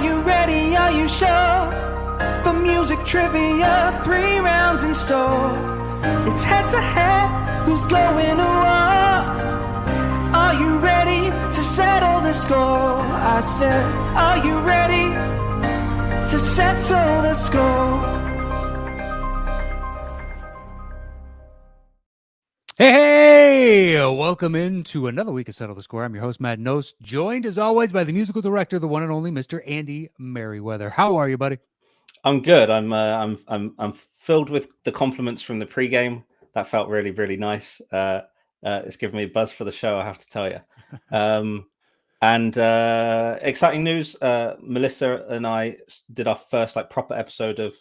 you ready? Are you sure? For music trivia, 3 rounds in store. It's head to head, who's going to war? Are you ready to settle the score? I said, are you ready to settle the score? Hey, welcome into another week of Settle the Score. I'm your host, Matt Knost, joined as always by the musical director, the one and only Mr. Andy Merryweather. How are you, buddy? I'm good. I'm filled with the compliments from the pregame. That felt really, really nice. It's given me a buzz for the show, I have to tell you. And exciting news. Melissa and I did our first proper episode of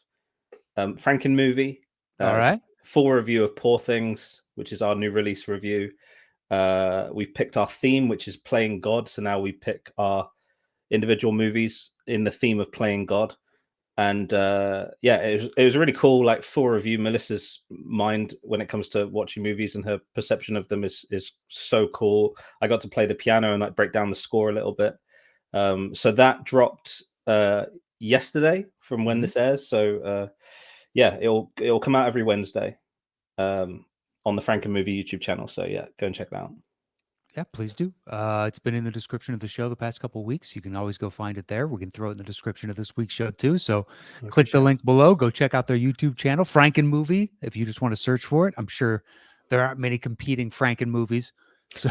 Frankenmovie. All right. Full review of Poor Things, which is our new release review. We've picked our theme, which is playing God. So now we pick our individual movies in the theme of playing God. And it was really cool, full review. Melissa's mind when it comes to watching movies and her perception of them is so cool. I got to play the piano and break down the score a little bit. So that dropped yesterday from when this airs. So it'll come out every Wednesday on the Frankenmovie YouTube channel. So yeah, go and check that out. Yeah, please do. It's been in the description of the show the past couple of weeks. You can always go find it there. We can throw it in the description of this week's show too. So click the link below. Go check out their YouTube channel, Frankenmovie, if you just want to search for it. I'm sure there aren't many competing Frankenmovies, so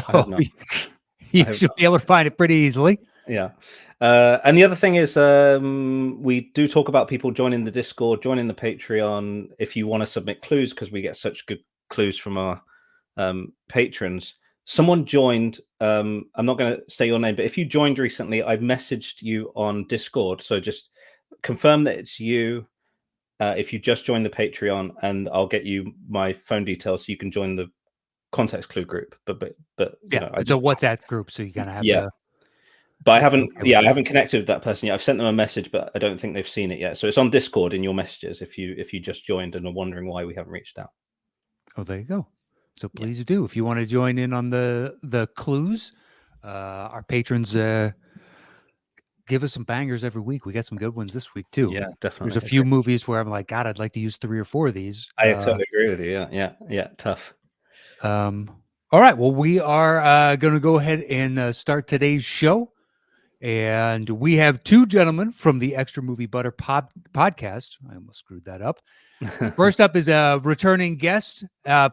you should be able to find it pretty easily. Yeah. And the other thing is we do talk about people joining the Discord, joining the Patreon, if you want to submit clues, because we get such good clues from our patrons. Someone joined, I'm not going to say your name, but if you joined recently, I've messaged you on Discord. So just confirm that it's you if you just joined the Patreon, and I'll get you my phone details so you can join the context clue group. But it's a WhatsApp group, so you kind of have to. But I haven't connected with that person yet. I've sent them a message, but I don't think they've seen it yet. So it's on Discord in your messages if you just joined and are wondering why we haven't reached out. Oh, there you go. So please do. If you want to join in on the clues, our patrons give us some bangers every week. We got some good ones this week too. Yeah, definitely. There's a few movies where I'm like, God, I'd like to use 3 or 4 of these. I totally agree with you. Yeah. Tough. All right. Well, we are going to go ahead and start today's show. And we have 2 gentlemen from the Extra Movie Butter podcast. I almost screwed that up. First up is a returning guest.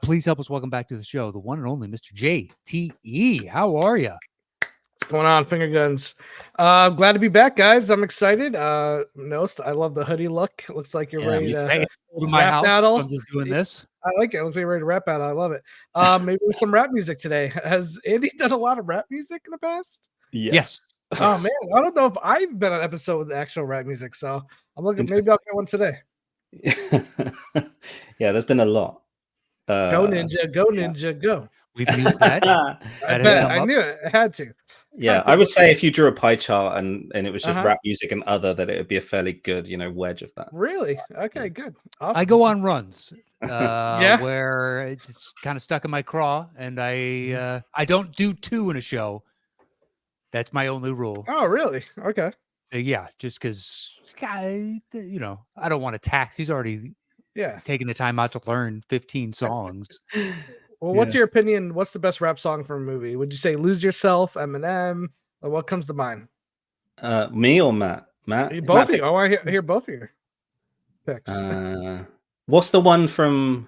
Please help us welcome back to the show, the one and only Mr. JTE. How are you? What's going on, finger guns? Glad to be back, guys. I'm excited. Knost, I love the hoodie look. Looks like you're ready to my rap house. battle. I'm just doing this. I like it. Looks like you're ready to rap battle. I love it. Maybe with some rap music today. Has Andy done a lot of rap music in the past? Yes. Oh man, I don't know if I've been on an episode with actual rap music, so I'm looking. Maybe I'll get one today. Yeah, there's been a lot. Go ninja, go ninja, go. We've used that. I knew it. I had to. Yeah, I would say if you drew a pie chart and it was just rap music and other, that it would be a fairly good, wedge of that. Really? Okay, good. Awesome. I go on runs. Where it's kind of stuck in my craw, and I don't do 2 in a show. That's my only rule. Oh, really? Okay. Yeah, just because, I don't want to tax. He's already taking the time out to learn 15 songs. Well, what's your opinion? What's the best rap song for a movie? Would you say "Lose Yourself," Eminem, or what comes to mind? Me or Matt? Matt? Both of you. I want to hear both of your picks. What's the one from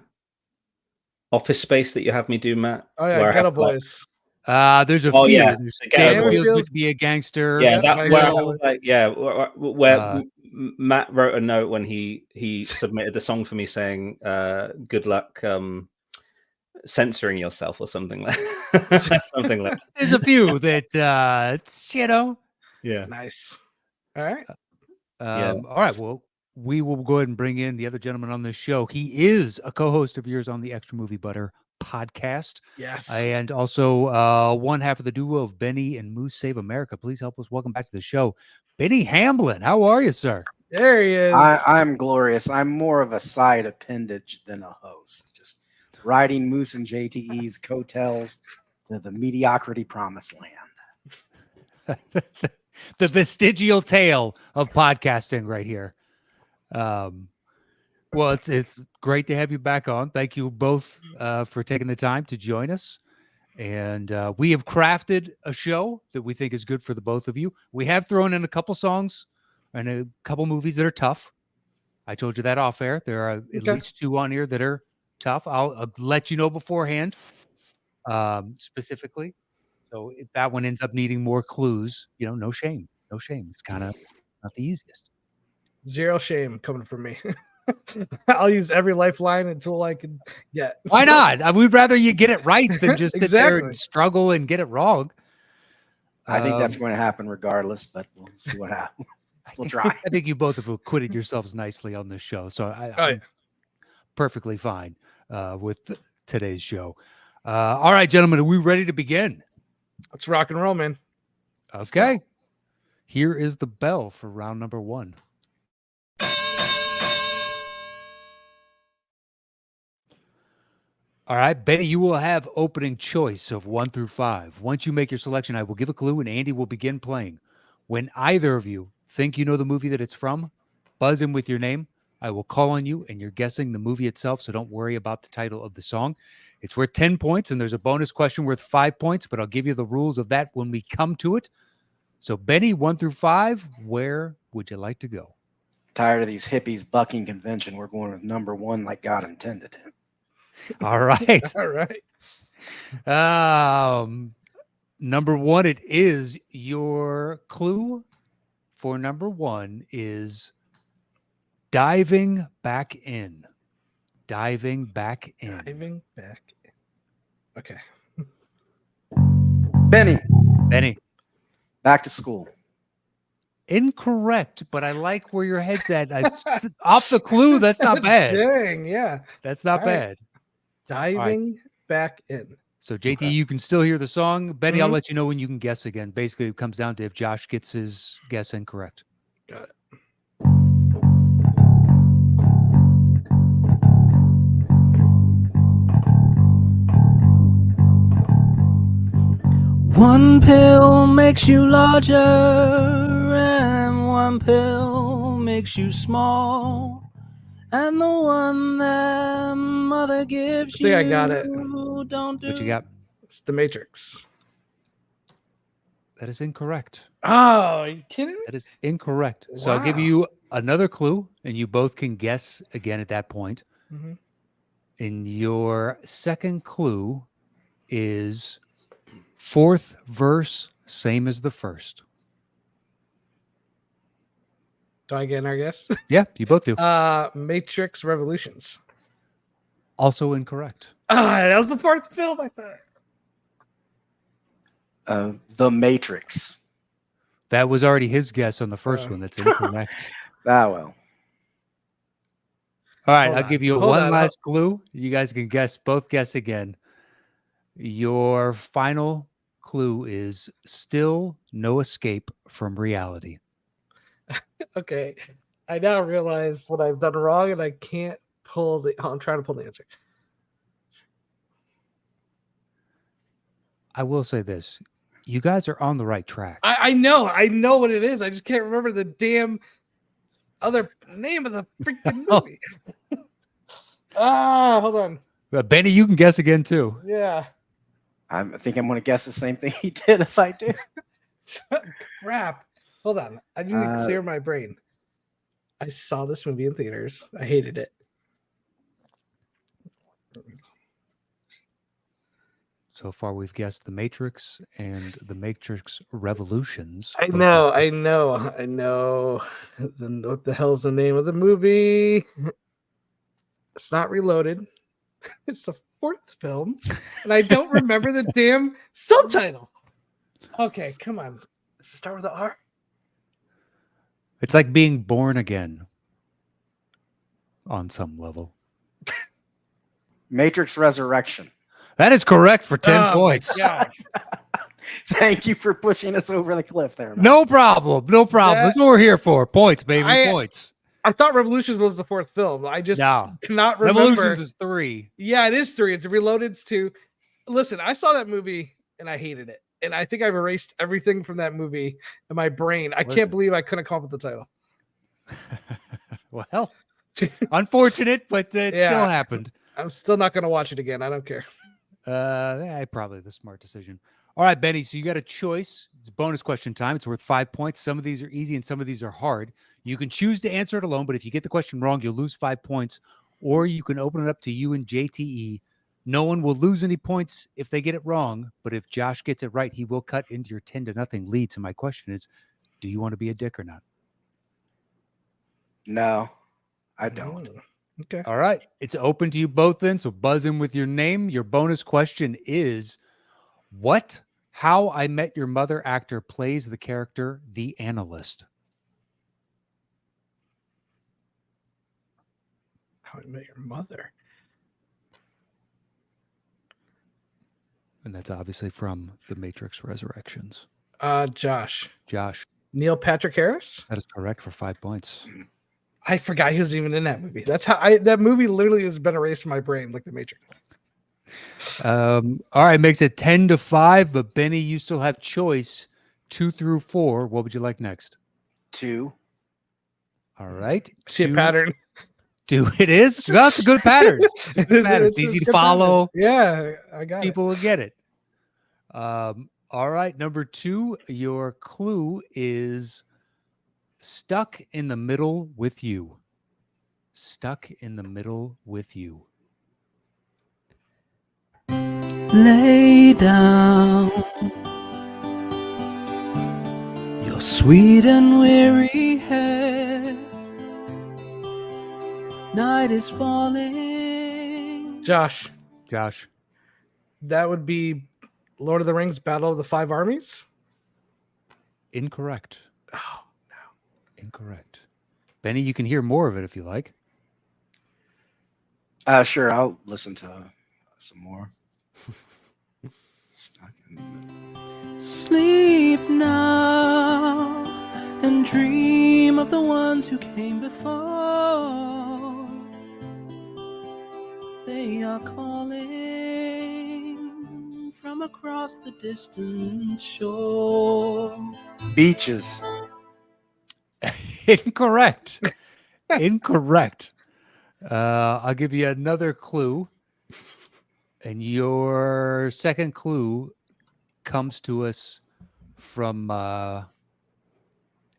Office Space that you have me do, Matt? Oh yeah, Ghetto Boys. There's a few. Yeah. There's Damn It Feels Good to Be a Gangster. Yeah, that's where I was like, where Matt wrote a note when he submitted the song for me saying, "Good luck censoring yourself" or something like something like. There's a few that it's Yeah. Nice. All right. All right. Well, we will go ahead and bring in the other gentleman on this show. He is a co-host of yours on the Extra Movie Butter podcast. Yes. And also one half of the duo of Benny and Moose Save America. Please help us welcome back to the show, Benny Hamblin. How are you, sir? There he is. I'm glorious. I'm more of a side appendage than a host. Just riding Moose and JTE's coattails to the mediocrity promised land. The vestigial tale of podcasting right here. Well, it's great to have you back on. Thank you both for taking the time to join us. And we have crafted a show that we think is good for the both of you. We have thrown in a couple songs and a couple movies that are tough. I told you that off air. There are at least 2 on here that are tough. I'll let you know beforehand, specifically. So if that one ends up needing more clues, no shame. No shame. It's kind of not the easiest. Zero shame coming from me. I'll use every lifeline until I can get. Why not? We'd rather you get it right than just sit there Exactly. and struggle and get it wrong. I think that's going to happen regardless, but we'll see what happens. We'll try. I think you both have acquitted yourselves nicely on this show, so I'm perfectly fine with today's show. All right, gentlemen, are we ready to begin? Let's rock and roll, man. Okay. Here is the bell for round number 1. All right, Benny, you will have opening choice of 1 through 5. Once you make your selection, I will give a clue and Andy will begin playing. When either of you think you know the movie that it's from, buzz in with your name. I will call on you and you're guessing the movie itself, so don't worry about the title of the song. It's worth 10 points and there's a bonus question worth 5 points, but I'll give you the rules of that when we come to it. So, Benny, 1 through 5, where would you like to go? Tired of these hippies bucking convention. We're going with number 1 like God intended. All right. All right. Number 1, it is your clue for number 1 is diving back in. Diving back in. Diving back in. Okay. Benny, Back to school. Incorrect, but I like where your head's at. Off the clue, that's not bad. Dang, yeah. That's not All right. bad. Diving back in. So, JT, you can still hear the song. Benny, I'll let you know when you can guess again. Basically, it comes down to if Josh gets his guess incorrect. Got it. One pill makes you larger, and one pill makes you small. And the one that mother gives I think I got it. Don't do. What you got? It's The Matrix. That is incorrect. Oh, are you kidding me? That is incorrect. So I'll give Wow. you another clue, and you both can guess again at that point. Mhm. And your second clue is 4th verse, same as the first. Do I get our guess? Yeah, you both do. Matrix Revolutions. Also incorrect. That was the fourth film, I thought. The Matrix. That was already his guess on the first one. That's incorrect. Ah, well. All right, Hold I'll on. give you Hold one on. last clue. You guys can both guess again. Your final clue is still no escape from reality. Okay. I now realize what I've done wrong and I can't pull the. Oh, I'm trying to pull the answer. I will say this. You guys are on the right track. I know what it is. I just can't remember the damn other name of the freaking movie. Hold on. Benny, you can guess again too. Yeah. I think I'm going to guess the same thing he did if I do. Crap. Hold on. I need to clear my brain. I saw this movie in theaters. I hated it. So far, we've guessed The Matrix and The Matrix Revolutions. I know. Then what the hell's the name of the movie? It's not Reloaded. It's the fourth film, and I don't remember the damn subtitle. Okay, come on. Does it start with an R? It's like being born again on some level. Matrix Resurrection. That is correct for 10 points. Yeah. Thank you for pushing us over the cliff there, man. No problem. No problem. That's what we're here for. Points, baby. Points. I thought Revolutions was the fourth film. I just cannot remember. Revolutions is 3. Yeah, it is 3. It's Reloaded's 2. Listen, I saw that movie and I hated it. and I think I've erased everything from that movie in my brain. I Was can't it? believe I couldn't come up with the title. Well, unfortunate, but it Yeah. still happened. I'm still not going to watch it again. I don't care. Probably the smart decision. All right, Benny. So you got a choice. It's bonus question time. It's worth 5 points. Some of these are easy and some of these are hard. You can choose to answer it alone, but if you get the question wrong, you'll lose 5 points. Or you can open it up to you and JTE. No one will lose any points if they get it wrong, but if Josh gets it right, he will cut into your 10-0 lead. So my question is, do you want to be a dick or not? No, I don't. Okay. All right. It's open to you both then. So buzz in with your name. Your bonus question is, what How I Met Your Mother actor plays the character The Analyst? How I Met Your Mother. And that's obviously from The Matrix Resurrections. Josh. Josh, Neil Patrick Harris. that is correct for 5 points. I forgot he was even in that movie. That's how that movie literally has been erased from my brain, like The Matrix. All right, makes it 10-5, but Benny, you still have choice 2 through 4. What would you like next? 2. All right. See a 2, pattern. 2 it is. Well, it's a good pattern. It's a good pattern. It's a easy to good follow. pattern. Yeah, I got People will get it. All right. Number 2, your clue is stuck in the middle with you. Stuck in the middle with you. Lay down your sweet and weary head. Night is falling. it. Josh, that would be Lord of the Rings Battle of the Five Armies. Incorrect. Oh, Incorrect. Benny, you can hear more of it if you like. Sure, I'll listen to some more. Stuck in the middle. Sleep now and dream of the ones who came before. They are calling from across the distant shore. Beaches. Incorrect. Incorrect. I'll give you another clue. And your second clue comes to us from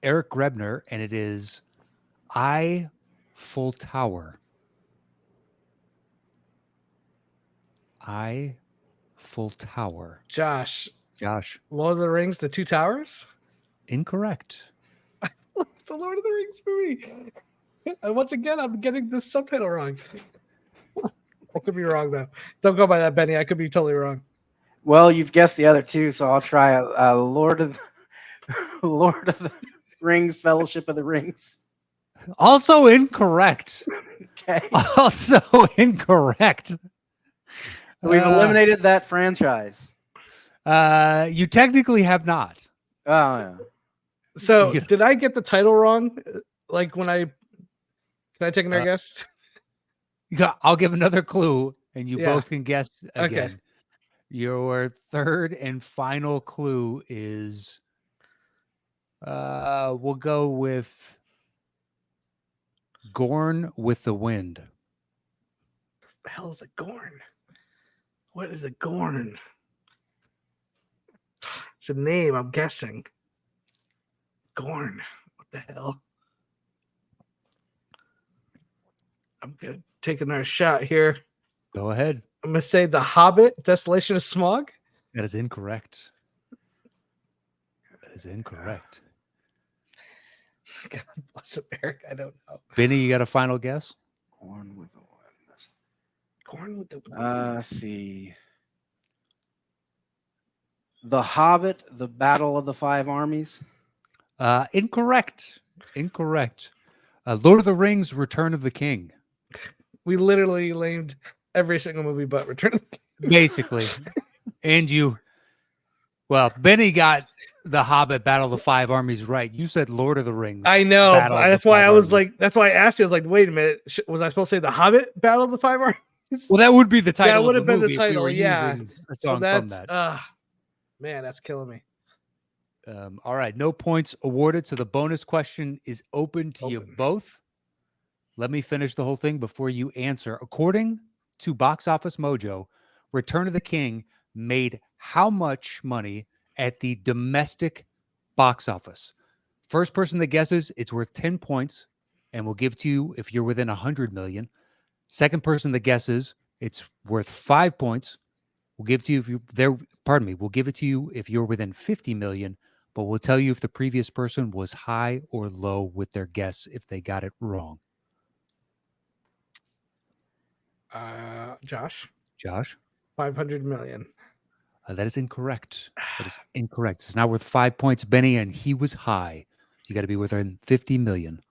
Eric Grebner, and it is Eiffel Tower. Eiffel Tower. Josh, Josh, Lord of the Rings, The Two Towers. incorrect. It's a Lord of the Rings movie. And once again, I'm getting this subtitle wrong. I could be wrong though. Don't go by that, Benny. I could be totally wrong. Well, you've guessed the other two, so I'll try a Lord of the Rings, Fellowship of the Rings. Also incorrect. Okay, Also incorrect. we've eliminated that franchise. You technically have not. Oh, yeah. So, Yeah. did I get the title wrong? Like when can I take another guess? I'll give another clue, and you Yeah. both can guess again. Okay. Your third and final clue is we'll go with Gorn with the Wind. The hell is a Gorn? What is a Gorn? It's a name, I'm guessing. Gorn. What the hell? I'm gonna take another shot here. Go ahead. I'm gonna say The Hobbit, Desolation of Smog. That is incorrect. That is incorrect. God bless America. I don't know. Benny, you got a final guess? Gorn with the Wind. Gorn with the Let's see. The Hobbit, The Battle of the Five Armies. Incorrect. Incorrect. Lord of the Rings, Return of the King. We literally named every single movie but Return of the King. Basically. And Benny got The Hobbit, Battle of the Five Armies right. You said Lord of the Rings. I know. Battle But of the that's why Five I was Armies. like, that's why I asked you. I was like, wait a minute. Was I supposed to say The Hobbit, Battle of the Five Armies? Well, that would be the title. would of have been the movie if we title, were yeah. using a So song from that's that. Man, that's killing me. All right, no points awarded. So the bonus question is open to you Open. both. Let me finish the whole thing before you answer. According to Box Office Mojo, Return of the King made how much money at the domestic box office? First person that guesses, it's worth 10 points, and we'll give to you if you're within 100 million. Second person that guesses, it's worth 5 points. We'll give to you if you there. Pardon me. We'll give it to you if you're within 50 million, but we'll tell you if the previous person was high or low with their guess if they got it wrong. Josh, Josh, 500 million. that is incorrect. That is incorrect. It's now worth 5 points, Benny, and he was high. You got to be within 50 million.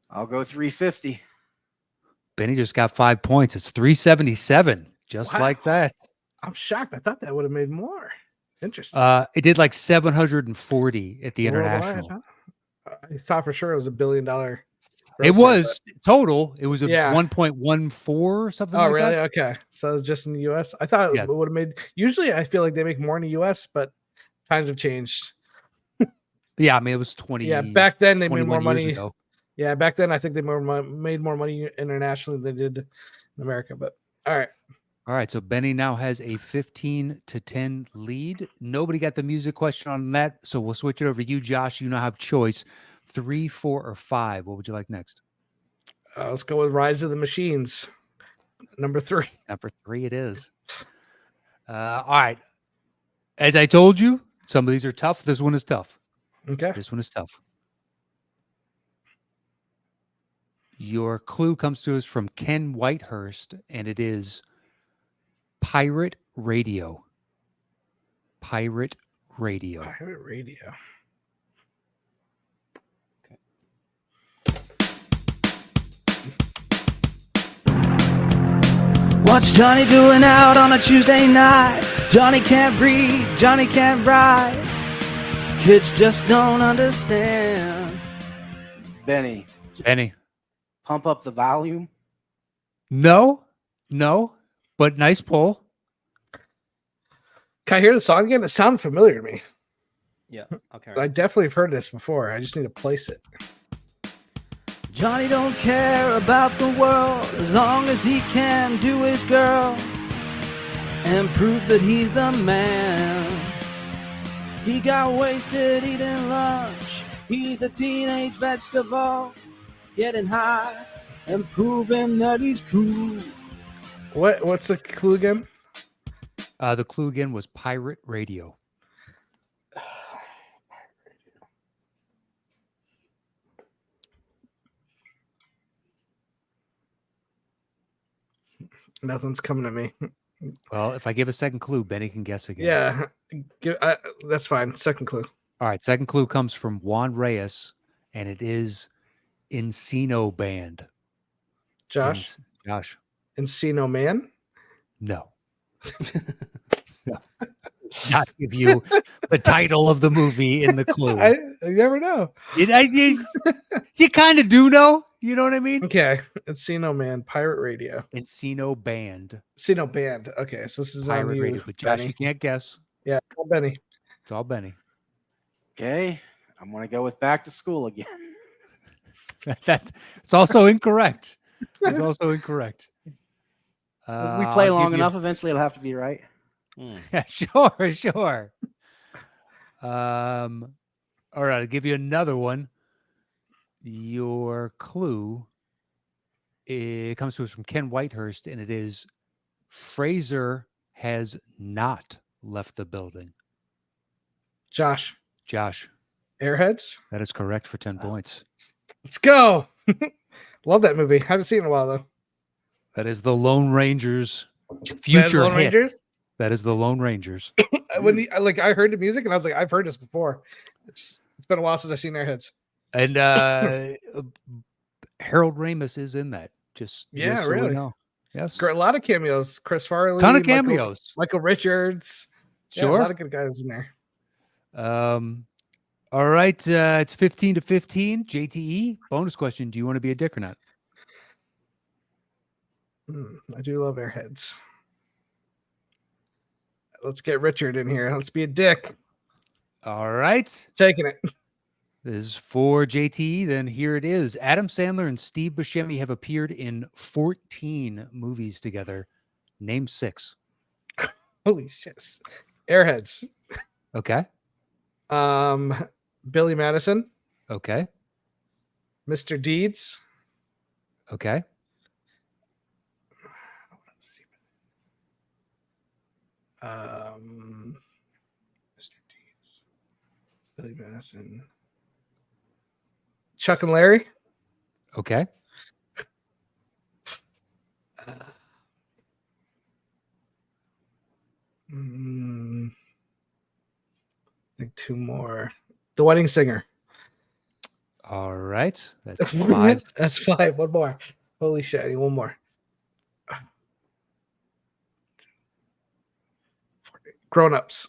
I'll go 350. Benny just got 5 points. It's 377, just Wow. like that. I'm shocked. I thought that would have made more. Interesting. It did like 740 at the Worldwide, international. huh? I thought for sure it was $1 billion. It was total. It was a Yeah. 1.14 or something Oh, like really? that. Okay. So it's just in the US. I thought Yeah. it would have made. Usually, I feel like they make more in the US, but times have changed. Yeah, I mean, it was 20. Yeah, back then they made 21 more years money. ago. Yeah, back then I think they made more money internationally than they did in America. But all right. All right, so Benny now has a 15-10 lead. Nobody got the music question on that, so we'll switch it over to you, Josh. You now have choice 3, 4, or 5. What would you like next? Let's go with Rise of the Machines, number 3. Number 3 it is. All right. As I told you, some of these are tough. This one is tough. Okay. This one is tough. Your clue comes to us from Ken Whitehurst, and it is Pirate Radio. Pirate Radio. Pirate Radio. What's Johnny doing out on a Tuesday night? Johnny can't breathe, Johnny can't ride. Kids just don't understand. Benny, Benny. pump up the volume. No, but nice pull. Can I hear the song again? It sounded familiar to me. Yeah. Okay. I definitely have heard this before. I just need to place it. Johnny don't care about the world as long as he can do his girl and prove that he's a man. He got wasted eating lunch. He's a teenage vegetable, getting high and proving that he's cool. What's the clue again? The clue again was Pirate Radio. Nothing's coming to me. Well, if I give a second clue, Benny can guess again. Yeah, that's fine. Second clue. All right, second clue comes from Juan Reyes, and it is Encino Band. Josh, Josh, Encino Man. no. Not give you the title of the movie in the clue. I never know. You kind of do know. You know what I mean? Okay, Encino Man, Pirate Radio, Encino Band, Encino Band. Okay, so this is on Pirate you, Radio. But Josh, Benny. you can't guess. Yeah, call Benny. It's all Benny. Okay, I'm gonna go with Back to School again. It's also incorrect. It's also incorrect. If we play long enough, eventually it'll have to be right. Yeah, sure. All right, I'll give you another one. Your clue, it comes to us from Ken Whitehurst, and it is Fraser has not left the building. Josh, Airheads. That is correct for 10 points. Let's go. Love that movie. Haven't seen it in a while though. That is the Lone Rangers future Lone hit. Rangers. That is the Lone Rangers. I heard the music and I was like, I've heard this before. It's been a while since I've seen Airheads. And Harold Ramis is in that. Just so we really. know. Yes. A lot of cameos. Chris Farley. Ton of cameos. Michael Richards. Yeah, Sure. a lot of good guys in there. All right. It's 15-15. JTE. Bonus question. Do you want to be a dick or not? I do love Airheads. Let's get Richard in here. Let's be a dick. All right. Taking it. This is for JTE. Then here it is. Adam Sandler and Steve Buscemi have appeared in 14 movies together. Name 6. Holy shit. Airheads. Okay. Billy Madison. Okay. Mr. Deeds. Okay. Mr. Deeds. Billy Madison. Chuck and Larry. Okay. I think 2 more. The Wedding Singer. All right. That's 5. That's 5. 1 more. Holy shit. I need 1 more. Grown Ups.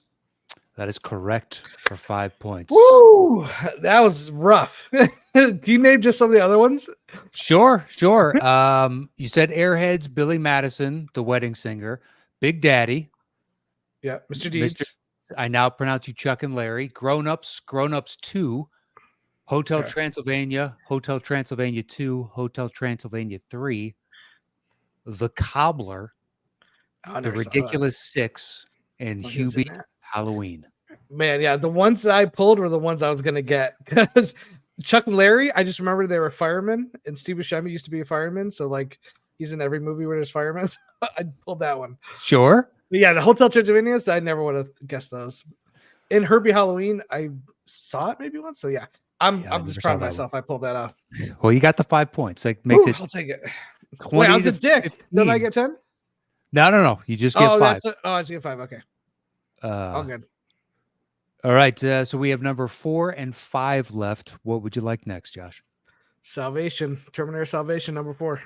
That is correct for 5 points. Woo! That was rough. Can you name just some of the other ones? Sure. You said Airheads, Billy Madison, The Wedding Singer, Big Daddy. Yeah, Mr. Deeds. I now pronounce you Chuck and Larry. Grown Ups 2, Hotel Okay. Transylvania, Hotel Transylvania 2, Hotel Transylvania 3, The Cobbler, Oh, I The never saw that. Ridiculous 6, and What is in Hubie that? Halloween. Man, yeah, the ones that I pulled were the ones I was gonna get because Chuck and Larry, I just remember they were firemen, and Steve Buscemi used to be a fireman, so like he's in every movie where there's firemen. So I pulled that one. Sure. But yeah, the Hotel Transylvania, I never would have guessed those. In Herbie Halloween, I saw it maybe once, so yeah, I'm Yeah, I just never proud saw of that myself. I pulled that off. Well, you got the 5 points. Like makes Whew, it I'll take it. 20 Wait, I was a to dick. 15. Didn't I get 10? No. You just get 5. I just get 5. Okay, all good. All right. So we have number 4 and 5 left. What would you like next, Josh? Salvation, Terminator Salvation, number 4.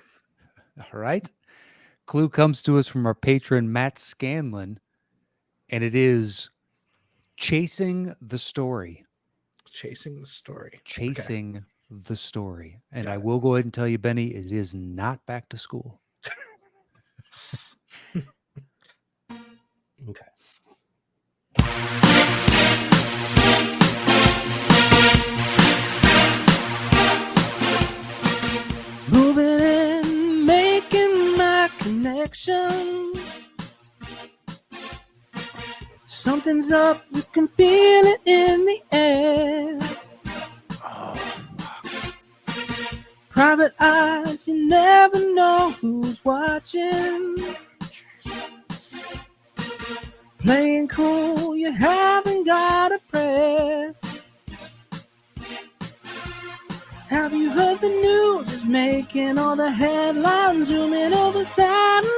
All right. Clue comes to us from our patron, Matt Scanlon, and it is Chasing the Story. Chasing the Story. Chasing the Story. And Got I it. will go ahead and tell you, Benny, it is not Back to School. Okay. Moving in, making my connection. Something's up, you can feel it in the air. Private eyes, you never know who's watching. Playing cool, you haven't got a prayer. Have you heard the news is making all the headlines, zooming over satellite?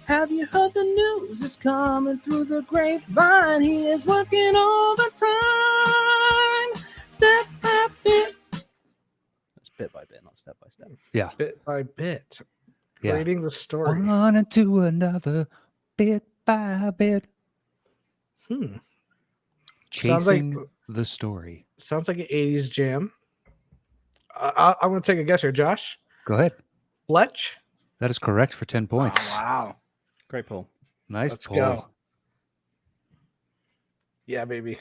Have you heard the news is coming through the grapevine? He is working overtime, step by bit. That's bit by bit, not step by step. Yeah. Bit by bit. Yeah. Reading the story. One into another, bit by bit. Sounds Chasing like the Story. sounds like an 80s jam. I'm gonna take a guess here, Josh. Go ahead. Fletch. That is correct for 10 points. Oh, wow. Great pull. Nice Let's pull. go. Yeah, baby.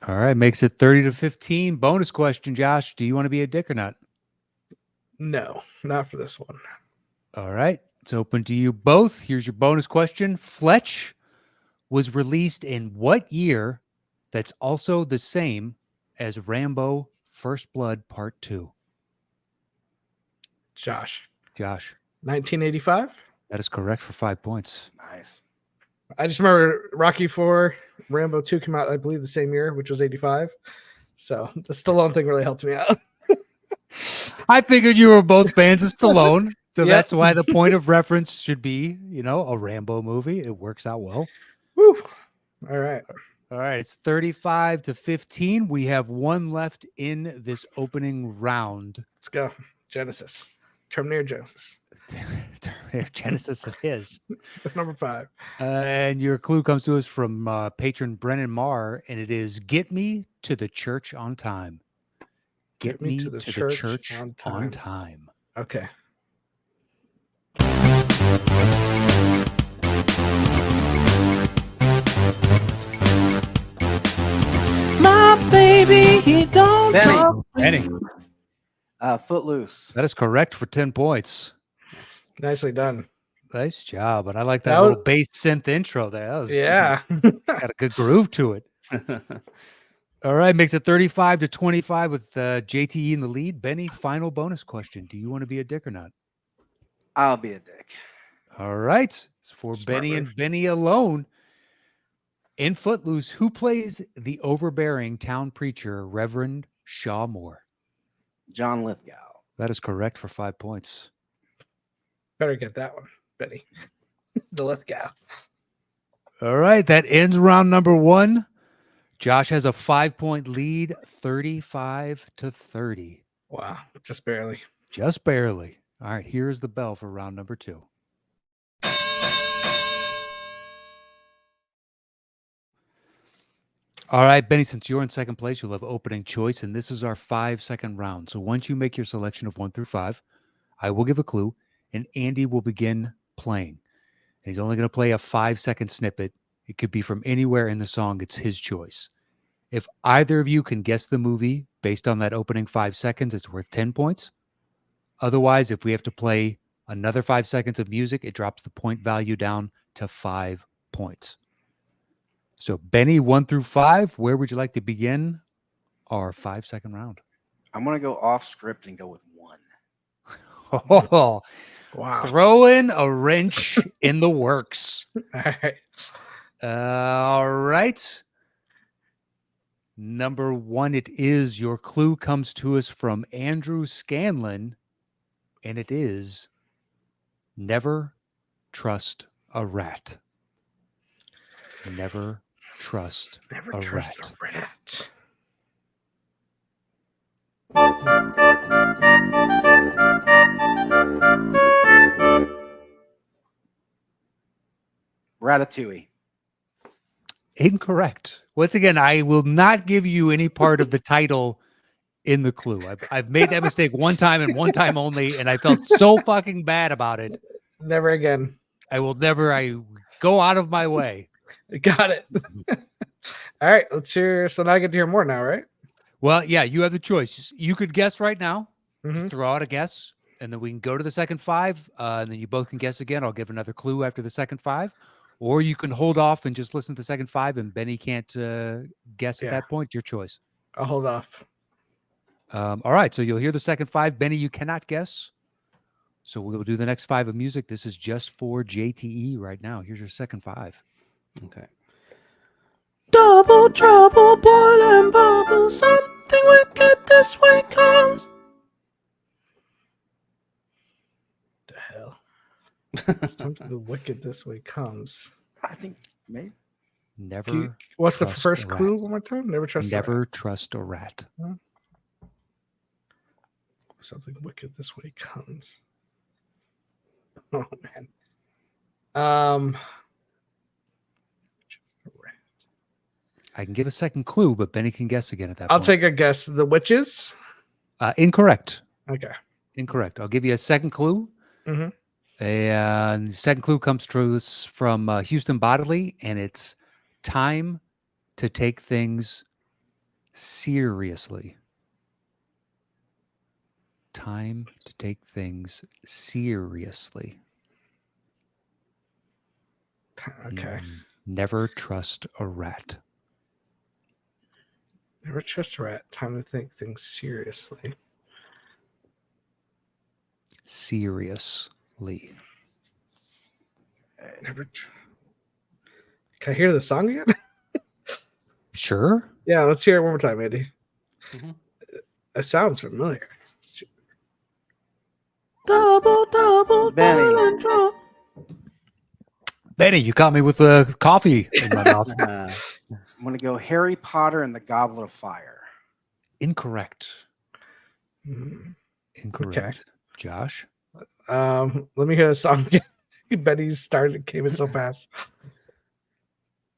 All right. Makes it 30 to 15. Bonus question, Josh. Do you want to be a dick or not? No, not for this one. All right. It's open to you both. Here's your bonus question. Fletch was released in what year that's also the same as Rambo First Blood Part 2? Josh. 1985. 1985. That is correct for 5 points. Nice. I just remember Rocky 4, Rambo 2 came out, I believe, the same year, which was 85. So the Stallone thing really helped me out. I figured you were both fans of Stallone. So Yep. that's why the point of reference should be, a Rambo movie. It works out well. Woo. All right. All right. It's 35 to 15. We have one left in this opening round. Let's go. Genesis. Terminator Genesis. Genesis it is. Number 5. And your clue comes to us from patron Brennan Marr, and it is Get Me to the Church on Time. Get me to the church on time. Okay. My baby, he don't Benny. talk. Benny. Footloose. That is correct for 10 points. Nicely done. Nice job. And I like That that was- little bass synth intro there. That was Yeah. got a good groove to it. All right, makes it 35-25 with JTE in the lead. Benny, final bonus question. Do you want to be a dick or not? I'll be a dick. All right. It's for Smart Benny move. and Benny alone. In Footloose, who plays the overbearing town preacher, Reverend Shaw Moore? John Lithgow. That is correct for 5 points. Better get that one, Benny. The Lithgow. All right, that ends round number 1. Josh has a 5-point lead, 35-30. Wow. Just barely. Just barely. All right, here's the bell for round number 2. All right, Benny, since you're in second place, you'll have opening choice, and this is our 5-second round. So once you make your selection of 1 through 5, I will give a clue, and Andy will begin playing. And he's only going to play a 5-second snippet. It could be from anywhere in the song. It's his choice. If either of you can guess the movie based on that opening 5 seconds, it's worth 10 points. Otherwise, if we have to play another 5 seconds of music, it drops the point value down to 5 points. So, Benny, 1 through 5, where would you like to begin our 5-second round? I'm going to go off script and go with 1. Oh, Wow. throwing a wrench in the works. All right. All right. Number 1, it is. Your clue comes to us from Andrew Scanlon, and it is never trust a rat. Never trust Never a trust rat. a rat. Ratatouille. Incorrect. Once again, I will not give you any part of the title in the clue. I've made that mistake one time and one time only, and I felt so fucking bad about it. Never again. I go out of my way. Got it. All right. Let's hear. So now I get to hear more now, right? Well, yeah, you have the choice. You could guess right now, Mhm. throw out a guess, and then we can go to the second 5, and then you both can guess again. I'll give another clue after the second 5. Or you can hold off and just listen to the second 5, and Benny can't guess at Yeah. that point. Your choice. I'll hold off. All right, so you'll hear the second 5. Benny, you cannot guess. So we'll do the next 5 of music. This is just for JTE right now. Here's your second 5. Okay. Double trouble, boiling bubble, something wicked this way comes. The hell. Something the wicked this way comes. I think maybe. Never. What's the trust first a rat. clue one more time? Never trust a Never rat. trust a rat. Something wicked this way comes. Oh man. Just a rat. I can give a second clue, but Benny can guess again at that I'll point. take a guess. The witches. Incorrect. Okay. Incorrect. I'll give you a second clue. Mhm. And the second clue comes to us from Houston Bodily, and it's time to take things seriously. Time to take things seriously. Okay. Never trust a rat. Never trust a rat. Time to take things seriously. Seriously. Never. Can I hear the song again? Sure. Yeah, let's hear it one more time, Andy. Mhm. It sounds familiar. Double, Benny. boiling trouble. Benny, you caught me with coffee in my mouth. I'm going to go Harry Potter and the Goblet of Fire. Incorrect. Mhm. Incorrect. Josh? Let me hear the song again. Benny came in so fast.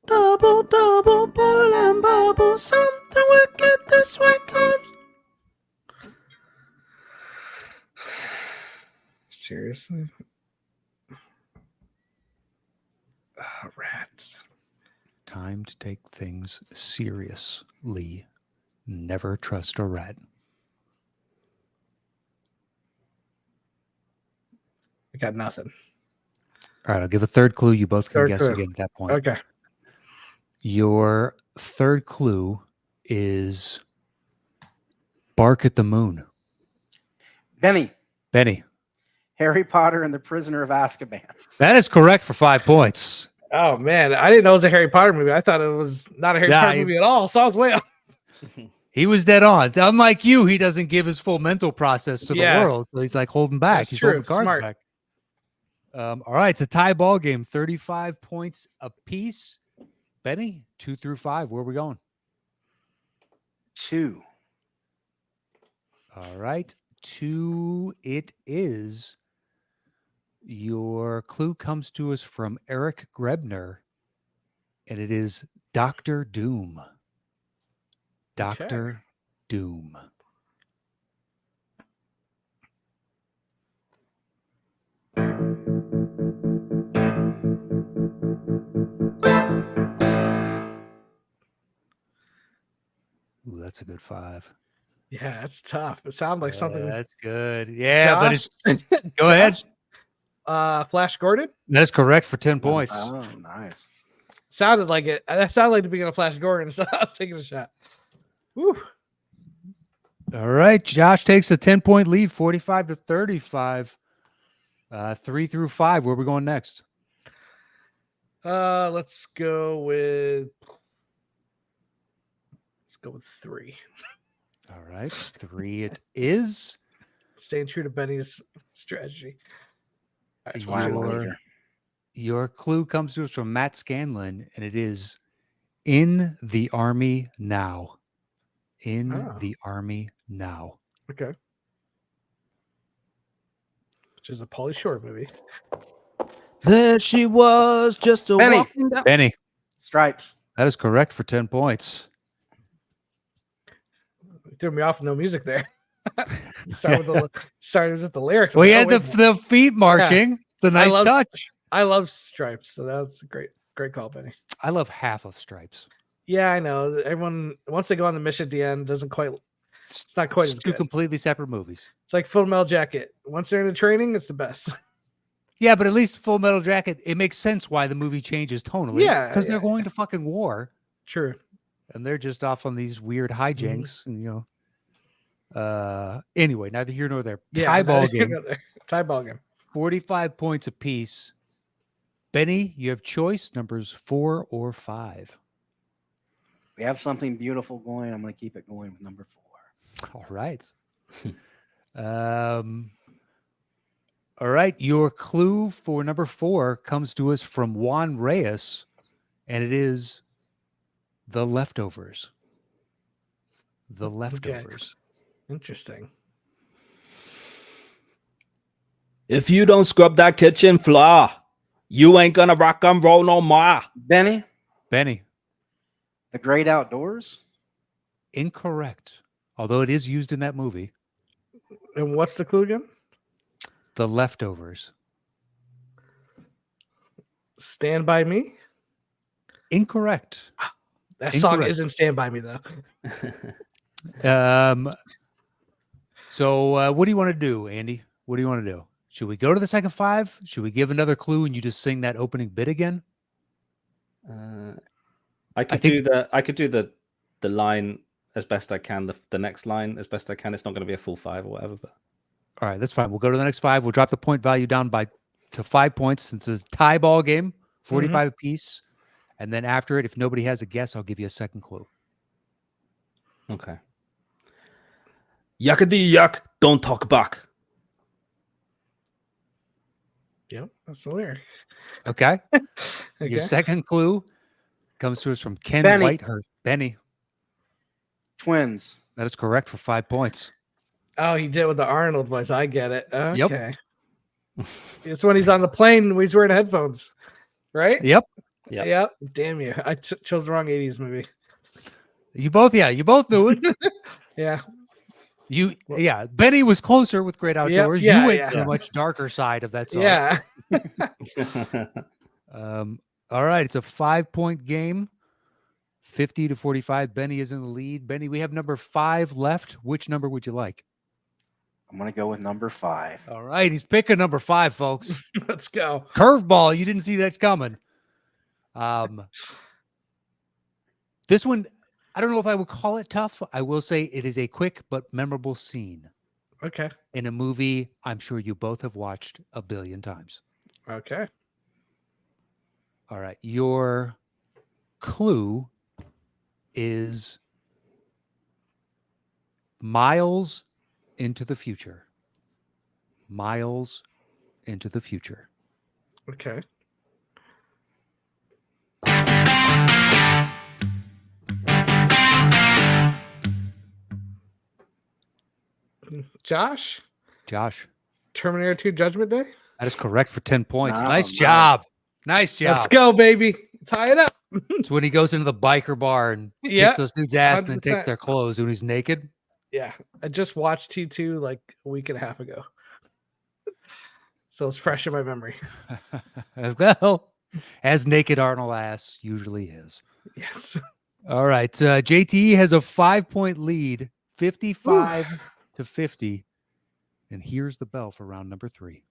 Double, boiling bubble, something wicked this way comes. Seriously? Rats. Time to take things seriously. Never trust a rat. I got nothing. All right, I'll give a third clue. You both can Third guess clue. again at that point. Okay. Your third clue is bark at the moon. Benny, Benny. Harry Potter and the Prisoner of Azkaban. That is correct for 5 points. Oh man, I didn't know it was a Harry Potter movie. I thought it was not a Harry Yeah, Potter movie at all. So I was way off. He was dead on. Unlike you, he doesn't give his full mental process to the Yeah. world. So he's like holding back. That's He's true. holding cards Smart. back. All right, it's a tie ball game, 35 points apiece. Benny, 2 through 5. Where are we going? 2. All right, 2 it is. Your clue comes to us from Eric Grebner, and it is Dr. Doom. Dr. Doom. Ooh, that's a good 5. Yeah, that's tough. It sounded like something. That's good. Yeah, but Josh? it's go ahead. Flash Gordon. That's correct for 10 points. Oh, nice. Sounded like it. That sounded like the beginning of Flash Gordon. So I was taking a shot. Woo. All right, Josh takes a 10-point lead, 45 to 35. 3 through 5. Where are we going next? Let's go with 3. All right, 3 it is. Staying true to Benny's strategy. That's why I'm over here. Your clue comes to us from Matt Scanlon, and it is in the Army now. In the Army now. Okay. Which is a Pauly Shore movie. There she was, just a Benny. walking down. Benny, Stripes. that is correct for 10 points. Threw me off with no music there. Started with the lyrics. Well, I'm you like, had oh, wait. the feet marching. It's a nice love- touch. I love Stripes, so that was a great call, Benny. I love half of Stripes. Yeah, I know. Everyone once they go on the mission at the end, doesn't quite. It's not quite as Two good. completely separate movies. It's like Full Metal Jacket. Once they're in the training, it's the best. Yeah, but at least Full Metal Jacket, it makes sense why the movie changes tonally. Yeah, because they're yeah, going to fucking war, True. and they're just off on these weird hijinks. And, you know. Anyway, neither here nor there. Yeah, Tie ball game. Tie ball game. 45 points apiece. Benny, you have choice numbers 4 or 5. We have something beautiful going. I'm going to keep it going with number 4. All right. All right. Your clue for number 4 comes to us from Juan Reyes, and it is The Leftovers. The Leftovers. Interesting. If you don't scrub that kitchen floor, you ain't gonna rock and roll no more. Benny, Benny, The Great Outdoors. incorrect. Although it is used in that movie. And what's the clue again? The Leftovers. Stand By Me? Incorrect. That song Incorrect. isn't Stand By Me, though. So what do you want to do, Andy? What do you want to do? Should we go to the second 5? Should we give another clue and you just sing that opening bit again? I could think- do the line as best I can. The next line as best I can. It's not going to be a full 5 or whatever. But All right, that's fine. We'll go to the next 5. We'll drop the point value down to 5 points since it's a tie ball game, 45 apiece. And then after it, if nobody has a guess, I'll give you a second clue. okay. Yuckity yuck! Don't talk back. Yep, that's the lyric. Okay. Okay. Your second clue comes to us from Ken Benny. Whitehurst. Benny, Twins. that is correct for 5 points. Oh, he did with the Arnold voice. I get it. Yep. Okay. It's when he's on the plane when he's wearing headphones, right? Yep. Yep. Yep. Damn you. I chose the wrong 80s movie. You both knew it. Yeah. Benny was closer with Great Outdoors. yeah, you went yeah. to a much darker side of that song. Yeah. All right, it's a 5-point game. 50 to 45. Benny is in the lead. Benny, we have number 5 left. Which number would you like? I'm going to go with number 5. All right, he's picking number 5, folks. Let's go. Curveball. You didn't see that coming. This one, I don't know if I would call it tough. I will say it is a quick but memorable scene Okay. in a movie I'm sure you both have watched a billion times. Okay. All right. Your clue is miles into the future. Miles into the future. Okay. Josh? Terminator 2 Judgment Day? That is correct for 10 points. No, Nice no. job. Nice job. Let's go, baby. Tie it up. It's when he goes into the biker bar and Yeah, kicks those dudes' ass and then 100%. takes their clothes when he's naked. Yeah. I just watched T2 like a week and a half ago. So it's fresh in my memory. Well, as naked Arnold ass usually is. Yes. All right. JTE has a 5-point lead, 55 to 50. And here's the bell for round number 3.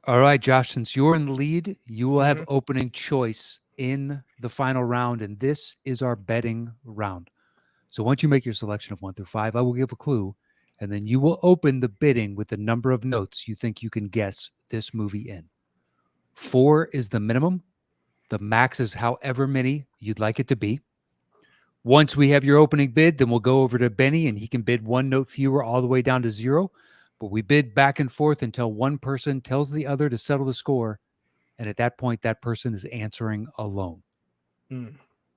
All right, Josh, since you're in the lead, you will have opening choice in the final round, and this is our betting round. So once you make your selection of 1 through 5, I will give a clue, and then you will open the bidding with the number of notes you think you can guess this movie in. 4 is the minimum. The max is however many you'd like it to be. Once we have your opening bid, then we'll go over to Benny, and he can bid 1 note fewer all the way down to 0. But we bid back and forth until one person tells the other to settle the score. And at that point, that person is answering alone.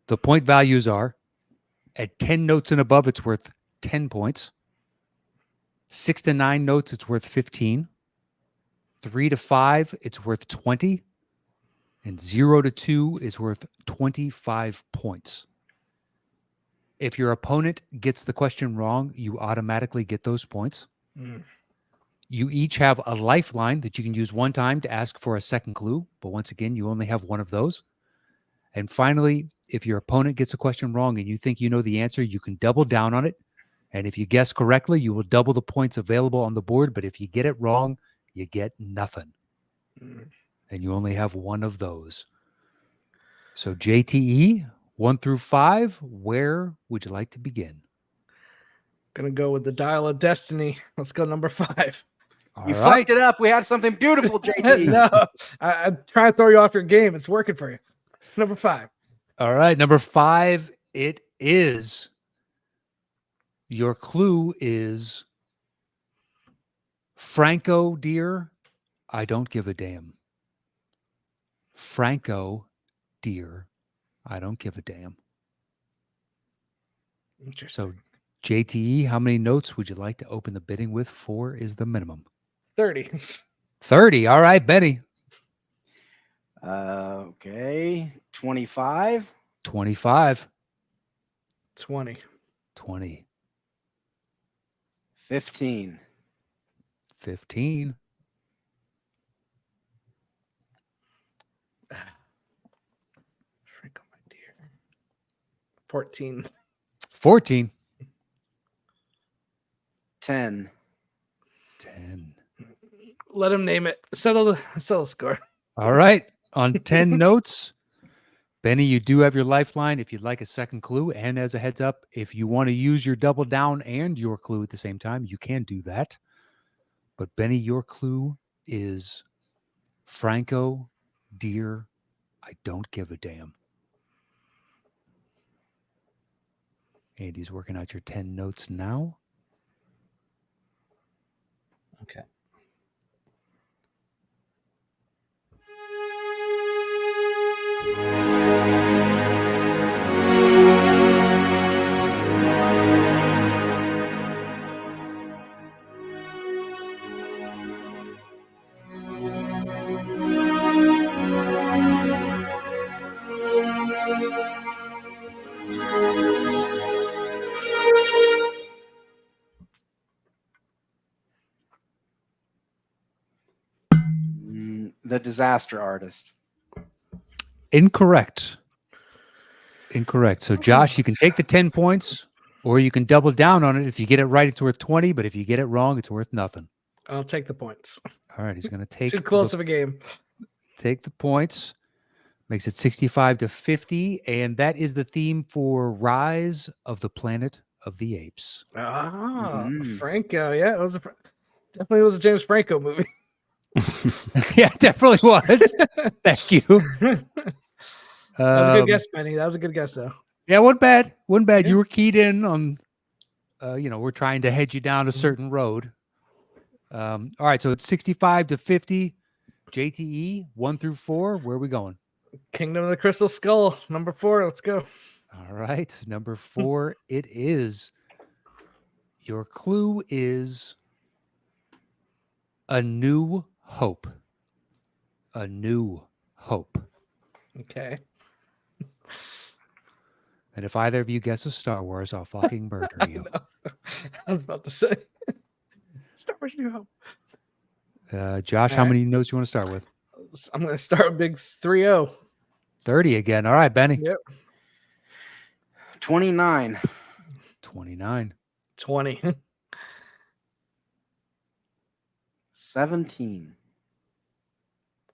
The point values are at 10 notes and above, it's worth 10 points. 6 to 9 notes, it's worth 15. 3 to 5, it's worth 20. And 0 to 2 is worth 25 points. If your opponent gets the question wrong, you automatically get those points. You each have a lifeline that you can use one time to ask for a second clue. But once again, you only have one of those. And finally, if your opponent gets a question wrong and you think you know the answer, you can double down on it. And if you guess correctly, you will double the points available on the board. But if you get it wrong, you get nothing. And you only have one of those. So JTE, 1 through 5, where would you like to begin? Gonna go with the Dial of Destiny. Let's go number 5. You fucked it up. We had something beautiful, JT. No, I'm trying to throw you off your game. It's working for you. Number 5. All right, number 5, it is. Your clue is Franco, dear, I don't give a damn. Franco, dear, I don't give a damn. Interesting. So, JTE, how many notes would you like to open the bidding with? 4 is the minimum. 30. 30. All right, Benny. Okay. 25. 25. 20. 20. 15. 15. Franco, my dear. 14. 14. 10. 10. Let him name it. Settle the score. All right. On 10 notes, Benny, you do have your lifeline if you'd like a second clue. And as a heads up, if you want to use your double down and your clue at the same time, you can do that. But Benny, your clue is Franco, dear, I don't give a damn. Andy's working out your 10 notes now. Okay. The Disaster Artist. Incorrect. So, Josh, you can take the 10 points or you can double down on it. If you get it right, it's worth 20. But if you get it wrong, it's worth nothing. I'll take the points. All right. He's going to take Too close of a game. Take the points. Makes it 65-50. And that is the theme for Rise of the Planet of the Apes. Franco. Yeah, definitely was a James Franco movie. Yeah, it definitely was. Thank you. That was a good guess, Benny. That was a good guess, though. Yeah, wasn't bad. Yeah. You were keyed in on, we're trying to head you down a certain road. All right, so it's 65-50. JTE 1 through 4. Where are we going? Kingdom of the Crystal Skull, number 4. Let's go. All right, number 4. It is. Your clue is A New Hope. A New Hope. Okay. And if either of you guesses Star Wars, I'll fucking murder you. I was about to say. Star Wars New Hope. Josh, how many notes you want to start with? I'm going to start with big 3-0. 30 again. All right, Benny. Yep. 29. 29. 20. 17.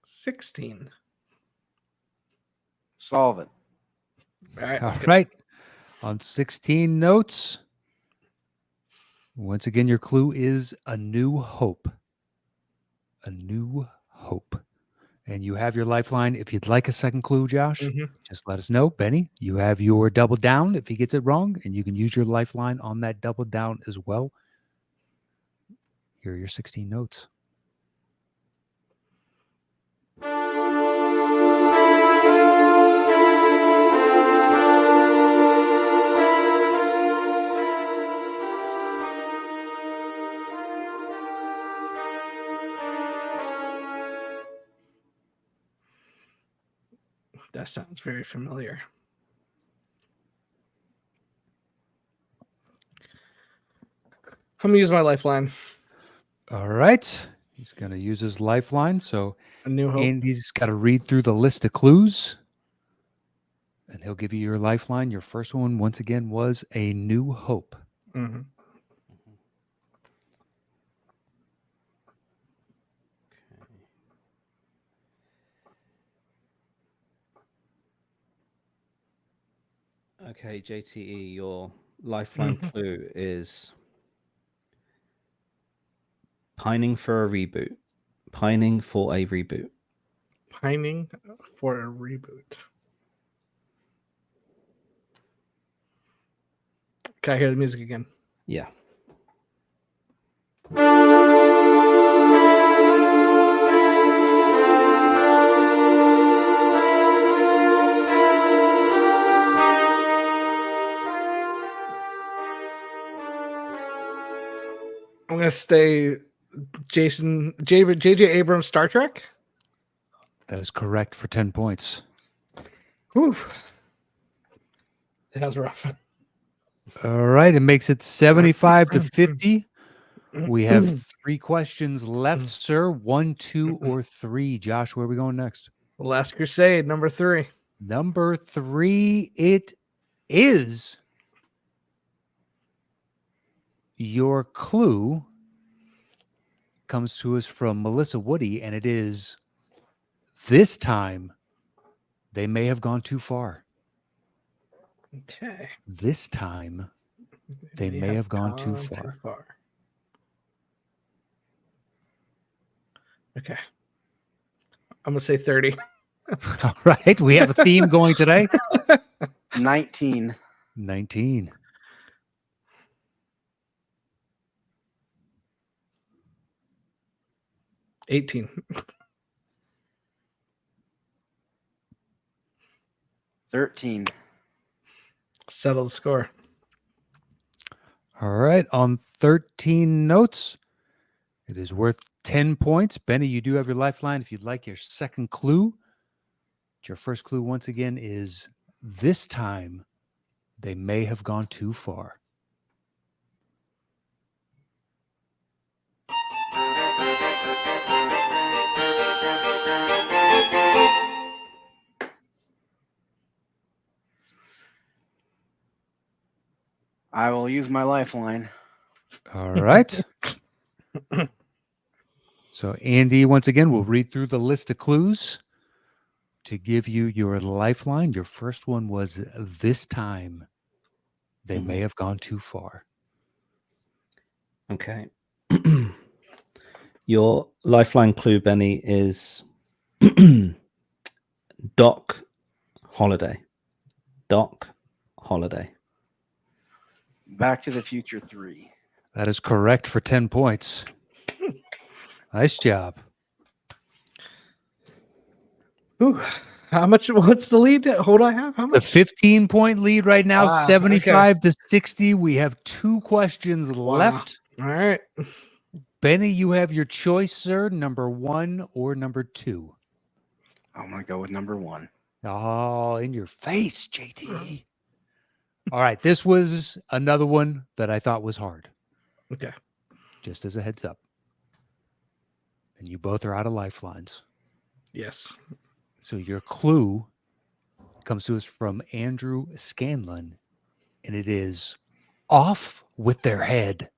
16. Solve it. All right. All Let's go. right. On 16 notes. Once again, your clue is A New Hope. A New Hope. And you have your lifeline. If you'd like a second clue, Josh, just let us know. Benny, you have your double down if he gets it wrong, and you can use your lifeline on that double down as well. Here are your 16 notes. That sounds very familiar. I'm going to use my lifeline. All right. He's going to use his lifeline. So A New Hope. Andy's got to read through the list of clues. And he'll give you your lifeline. Your first one, once again, was A New Hope. Mm-hmm. Okay, JTE, your lifeline clue is pining for a reboot. Pining for a reboot. Pining for a reboot. Can I hear the music again? Yeah. I'm going to stay J.J. Abrams Star Trek. That is correct for 10 points. Whew. That was rough. All right. It makes it 75-50. We have 3 questions left, sir. 1, 2, or 3. Josh, where are we going next? Last Crusade, number 3. Number 3, it is. Your clue comes to us from Melissa Woody, and it is this time they may have gone too far. Okay. This time they may have gone too far. Okay. I'm going to say 30. All right. We have a theme going today. 19. 19. 18. 13. Settle the score. All right. On 13 notes, it is worth 10 points. Benny, you do have your lifeline. If you'd like your second clue, your first clue, once again, is this time they may have gone too far. I will use my lifeline. All right. So Andy, once again, will read through the list of clues to give you your lifeline. Your first one was this time. They may have gone too far. Okay. Your lifeline clue, Benny, is Doc Holiday. Doc Holiday. Back to the Future 3. That is correct for 10 points. Nice job. Ooh, how much? What's the lead? Hold I have? How The much? 15-point lead right now, Ah, 75 to 60. We have 2 questions Wow. left. All right. Benny, you have your choice, sir. Number 1 or number 2? I'm going to go with number 1. Oh, in your face, JTE. All right. This was another one that I thought was hard. Okay. Just as a heads up. And you both are out of lifelines. Yes. So your clue comes to us from Andrew Scanlon, and it is off with their head.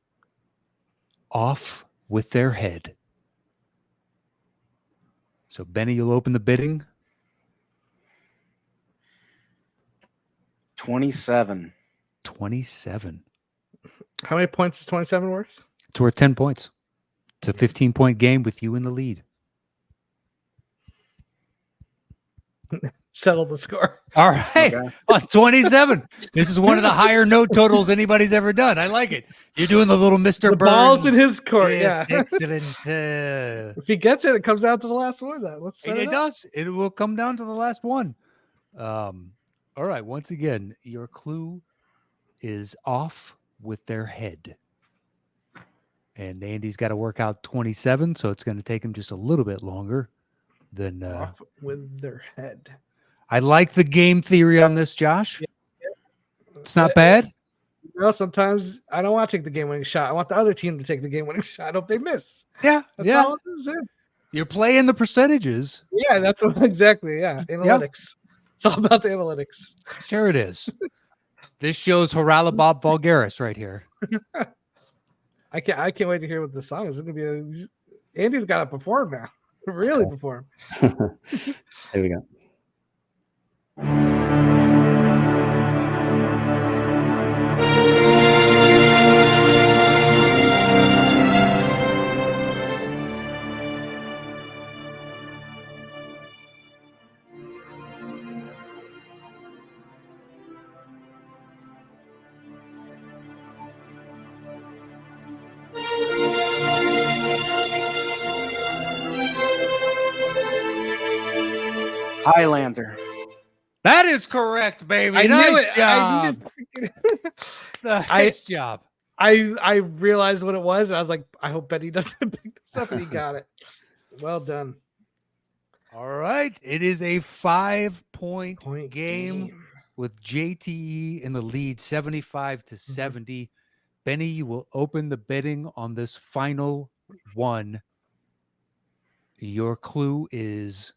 Off with their head. So Benny, you'll open the bidding. 27. 27. How many points is 27 worth? It's worth 10 points. It's a 15-point game with you in the lead. Settle the score. All right. Okay. On 27. This is one of the higher note totals anybody's ever done. I like it. You're doing the little Mr. The Burns. ball's in his court. Yes, Yeah. excellent. If he gets it, it comes out to the last one. Then let's set It it up. does. It will come down to the last one. All right. Once again, your clue is off with their head. And Andy's got to work out 27, so it's going to take him just a little bit longer than. Off with their head. I like the game theory on this, Josh. It's not bad. You know, sometimes I don't want to take the game-winning shot. I want the other team to take the game-winning shot. I hope they miss. Yeah. That's Yeah. all it is. You're playing the percentages. Yeah, that's what exactly. Yeah, analytics. It's all about the analytics. Sure it is. This shows Haralabob Vulgaris right here. I can't wait to hear what the song is. It's gonna be Andy's got to perform now. Really perform. Here we go. Highlander. That is correct, baby. I knew Nice it. job. I Nice job. I realized what it was. And I was like, I hope Benny doesn't pick this up, and he got it. Well done. All right. It is a 5-point game with JTE in the lead, 75 to 70. Benny, you will open the bidding on this final one. Your clue is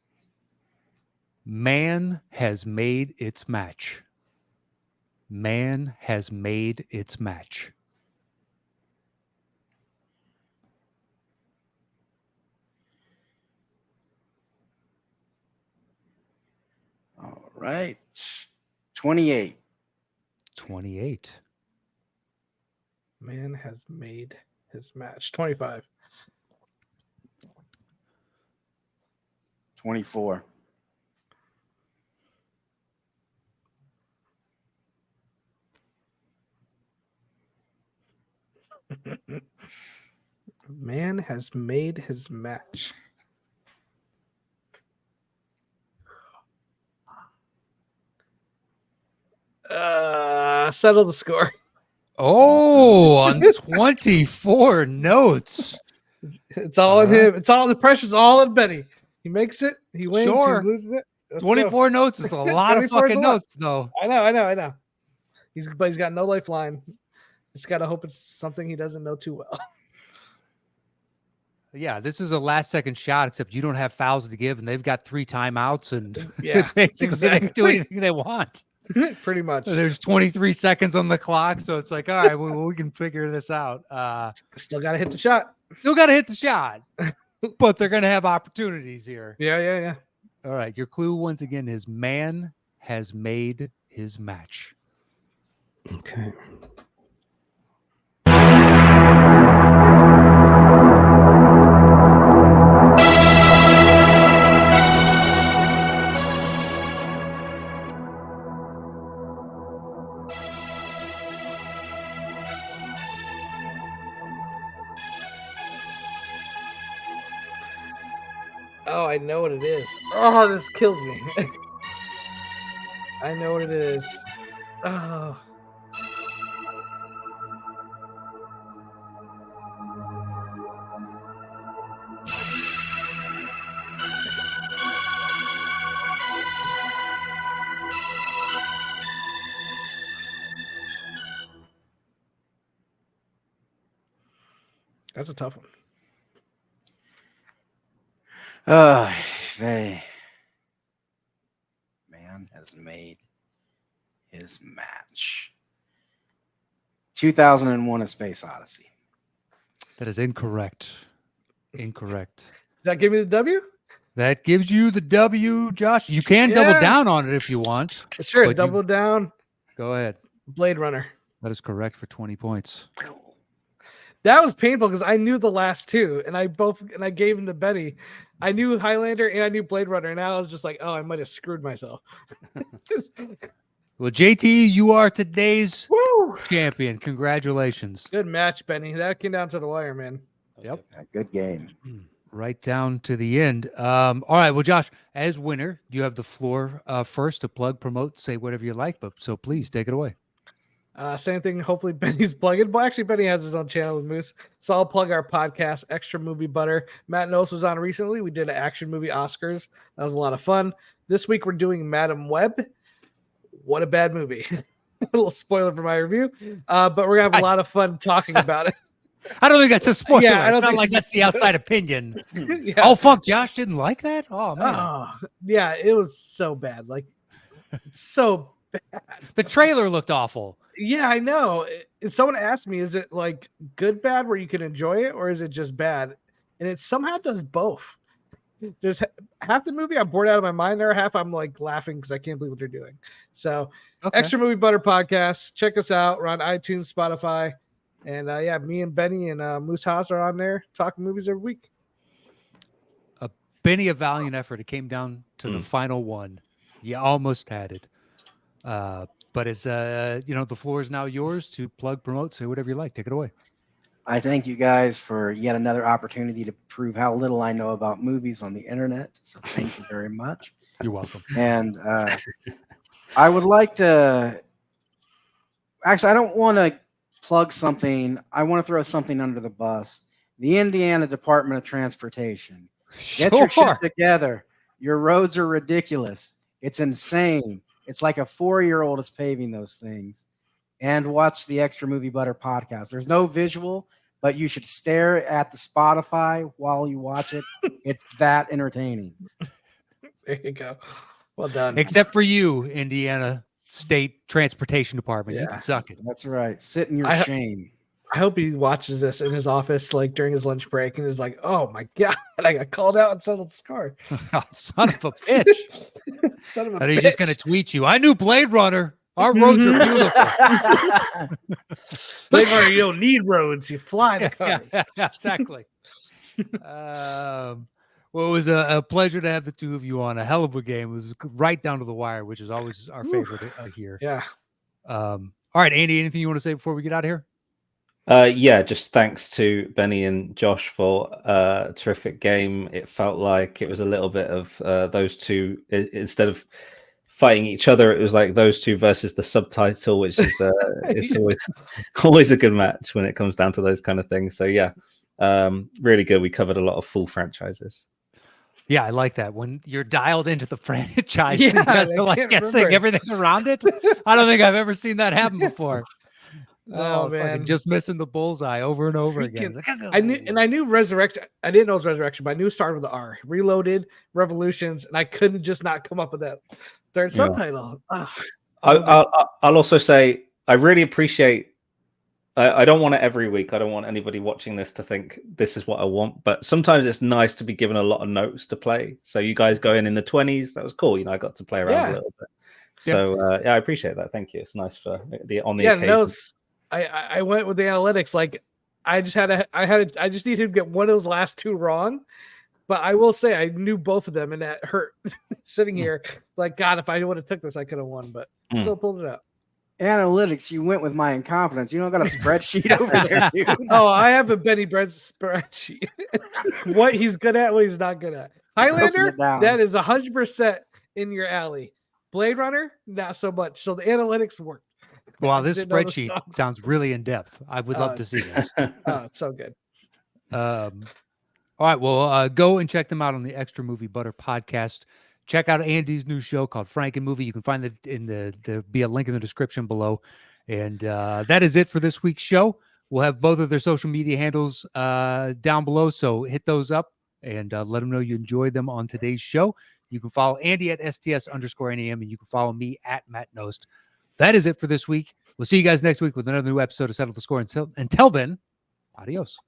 man has made its match. Man has made its match. All right. 28. 28. Man has made his match. 25. 24. Man has made his match. Settle the score. Oh, on 24 notes. It's all in him. It's all the pressure's all in Benny. He makes it. He wins. Sure. He loses it. Let's 24 notes is a lot of 24 is fucking a lot. notes, though. I know. He's got no lifeline. He's got to hope it's something he doesn't know too well. Yeah, this is a last-second shot, except you don't have fouls to give, and they've got 3 timeouts, and Yeah, basically they can do exactly. anything they want. Pretty much. There's 23 seconds on the clock, so it's like, all right, we can figure this out. Still got to hit the shot. Still got to hit the shot, but they're going to have opportunities here. Yeah. All right, your clue once again is man has made his match. Okay. Oh, I know what it is. Oh, this kills me. I know what it is. Oh. That's a tough one. Man has made his match. 2001: A Space Odyssey. That is incorrect. Incorrect. Does that give me the W? That gives you the W, Josh. You can double down on it if you want. Sure, but double down. Go ahead. Blade Runner. That is correct for 20 points. That was painful because I knew the last two, and I gave them to Betty. I knew Highlander and I knew Blade Runner, and now I was just like, oh, I might have screwed myself. Well, JT, you are today's Woo! champion. Congratulations. Good match, Benny. That came down to the wire, man. Yep. A good game. Right down to the end. All right. Well, Josh, as winner, you have the floor first to plug, promote, say whatever you like. But so please take it away. Same thing. Hopefully, Benny's plugging. But actually, Benny has his own channel with Moose. So I'll plug our podcast, Extra Movie Butter. Matt Knost was on recently. We did an action movie Oscars. That was a lot of fun. This week, we're doing Madam Web. What a bad movie. A little spoiler for my review. But we're going to have a lot of fun talking about it. I don't think that's a spoiler. Yeah, I don't it's not think like that's the outside opinion. Yeah. Oh, fuck. Josh didn't like that? Oh, man. Yeah, it was so bad. Like, so bad. The trailer looked awful. Yeah, I know. Someone asked me, is it like good bad where you can enjoy it, or is it just bad? And it somehow does both. There's half the movie I'm bored out of my mind. There, half I'm like laughing because I can't believe what they're doing. So, Extra Movie Butter podcast. Check us out. We're on iTunes, Spotify, and yeah, me and Benny and Moose Haas are on there talking movies every week. Benny, a valiant effort. It came down to the final one. You almost had it. But it's the floor is now yours to plug, promote, say whatever you like. Take it away. I thank you guys for yet another opportunity to prove how little I know about movies on the internet. So thank you very much. You're welcome. And I would like to actually, I don't want to plug something. I want to throw something under the bus. The Indiana Department of Transportation. Get your shit together. Your roads are ridiculous. It's insane. It's like a 4-year-old is paving those things. And watch the Extra Movie Butter podcast. There's no visual, but you should stare at the Spotify while you watch it. It's that entertaining. There you go. Well done. Except for you, Indiana State Transportation Department. You can suck it. That's right. Sit in your shame. I hope he watches this in his office, like during his lunch break, and is like, "Oh my god, I got called out and settled the score." Oh, son of a bitch! Son of a and bitch. he's just gonna tweet you. I knew Blade Runner. Our roads are beautiful. Blade Runner, you don't need roads. You fly the cars. Yeah, exactly. Well, it was a pleasure to have the two of you on. A hell of a game. It was right down to the wire, which is always our favorite here. Yeah. All right, Andy. Anything you want to say before we get out of here? Yeah, just thanks to Benny and Josh for a terrific game. It felt like it was a little bit of those two instead of fighting each other. It was like those two versus the subtitle, which is it's always a good match when it comes down to those kind of things. So yeah, really good. We covered a lot of full franchises. Yeah, I like that. When you're dialed into the franchise, Yeah, and you guys are I like can't guessing remember. everything around it. I don't think I've ever seen that happen before. Oh, fucking man. just missing the bullseye over and over again. I knew Resurrection. I didn't know it was Resurrection, but I knew it started with the R. Reloaded, Revolutions, and I couldn't just not come up with that third subtitle. I'll also say I really appreciate. I don't want it every week. I don't want anybody watching this to think this is what I want. But sometimes it's nice to be given a lot of notes to play. So you guys going in the 20s, that was cool. You know, I got to play around a little bit. So I appreciate that. Thank you. It's nice for the occasion. No, I went with the analytics. Like I just needed to get one of those last two wrong. But I will say I knew both of them, and that hurt sitting here. Like, God, if I would have took this, I could have won, but still pulled it out. Analytics, you went with my incompetence. You don't got a spreadsheet over there, dude. Oh, I have a Benny Bread spreadsheet. What he's good at, what he's not good at. Highlander, that is 100% in your alley. Blade Runner, not so much. So the analytics work. Wow, this spreadsheet sounds really in depth. I would love to see this. Oh, it's so good. All right, well, go and check them out on the Extra Movie Butter podcast. Check out Andy's new show called Frankenmovie. You can find it in there'll be a link in the description below. And that is it for this week's show. We'll have both of their social media handles down below, so hit those up and let them know you enjoyed them on today's show. You can follow Andy at STS_NAM, and you can follow me at Matt Knost. That is it for this week. We'll see you guys next week with another new episode of Settle the Score. Until then, adios.